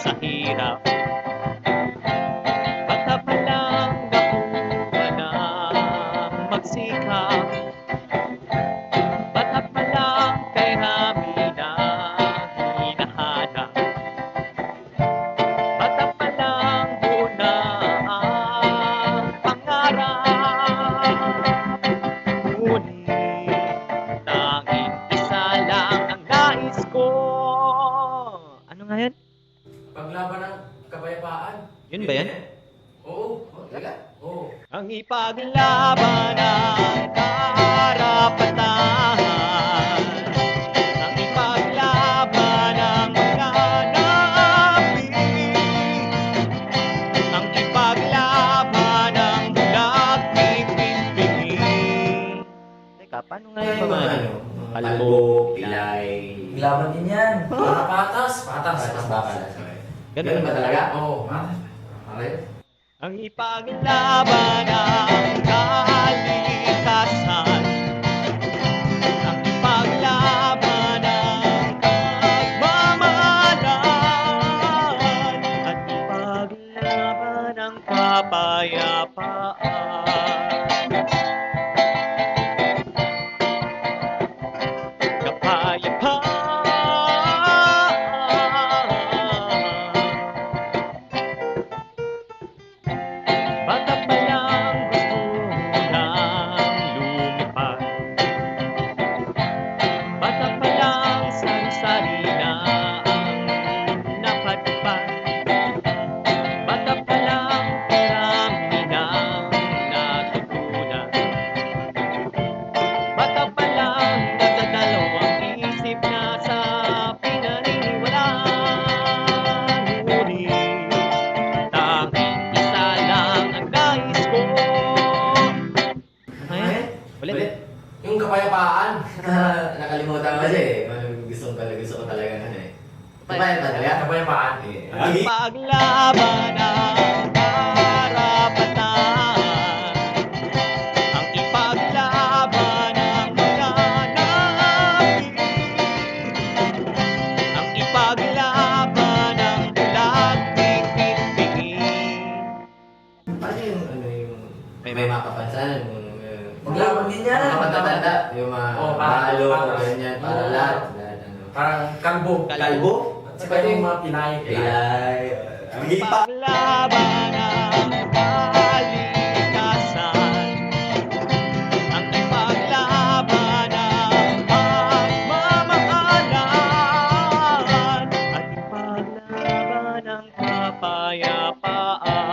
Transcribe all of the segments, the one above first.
sa hirap. Bata pa lang nakuha ng magsikap. Bata pa lang kay Rami na hinahanap. Bata pa lang buo na ang pangarap. Ngunit tanging isa lang ang nais ko. Ano nga yan? Paglaban ng kapayapaan. Yun ba yan? Oo. Talaga? Oo. Ang ipaglaban ng karapatan, ang ipaglaban ng mga napi, ang ipaglaban ng bulag pipipingin. Teka, paano nga yung mga ano? Kalbo, pilay. Laban din yan. Patas. Patas bakal. Ganun ba talaga? Oo. Patas. Okay. ang ipaglaban ng kalikasan, ang ipaglaban ng pagmamahalan, at ipaglaban ng kapayapaan. Bata pa lang gusto nang lumipad. Bata pa lang sari-sari na ang napadpad. Bata pa lang marami nang natutunan. Bata pa lang nagdadalawang isip na sa pinaniniwalaan. Ngunit tanging isa lang ang nais ko. Ayan, ulit. Yung kapayapaan. Nakalimutan ko kasi eh. Gusto ko talaga ano eh. Kapayapaan talaga? Kapayapaan. Ang paglaban ng karapatan, ang ipaglaban ng mga napi, ang ipaglaban ng bulag pipipingin. Paano yung ano yung may makapansanan yung Paglaban din yan. Mga matatanda, yung mga Oo, mahalo, para- ganyan, para lahat. Ano. Parang kalbo. Kalbo? Saka yung mga pinay. Pilay. Ang hipa. Paglaban ng kalikasan, ang ipaglaban ng pagmamahalan, at ipaglaban ng kapayapaan.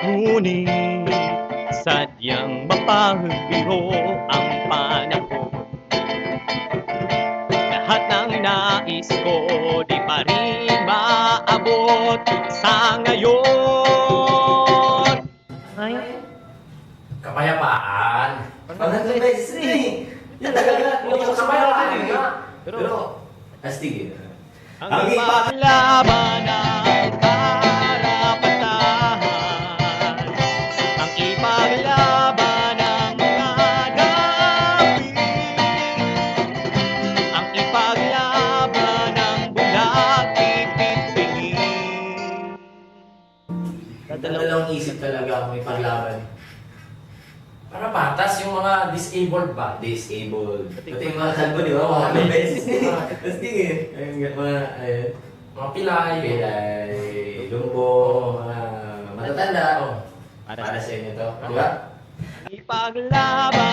Ngunit sadyang mapagbiro ang panahon. Lahat ng nais ko di pa rin maabot sa ngayon. Ngayon? Kapayapaan. Pag-100 beses na eh. Yan talaga. Yung kapayapaan eh. Pero, astig eh. Ang ipaglaban ng karapatan, ang ipaglaban ng mga napi, ang ipaglaban ng bulag pipipingin. Dalawang isip talaga kung may paglaban. Para patas yung mga disabled ba? Disabled. Pati yung mga kalbo, di ba? Mga 100 beses eh. Astig eh. Ayun, mga, ayun. Mga pilay. Pilay, lumbo, mga matatanda. Oo. Para sa inyo to. Di ba? Ipaglaban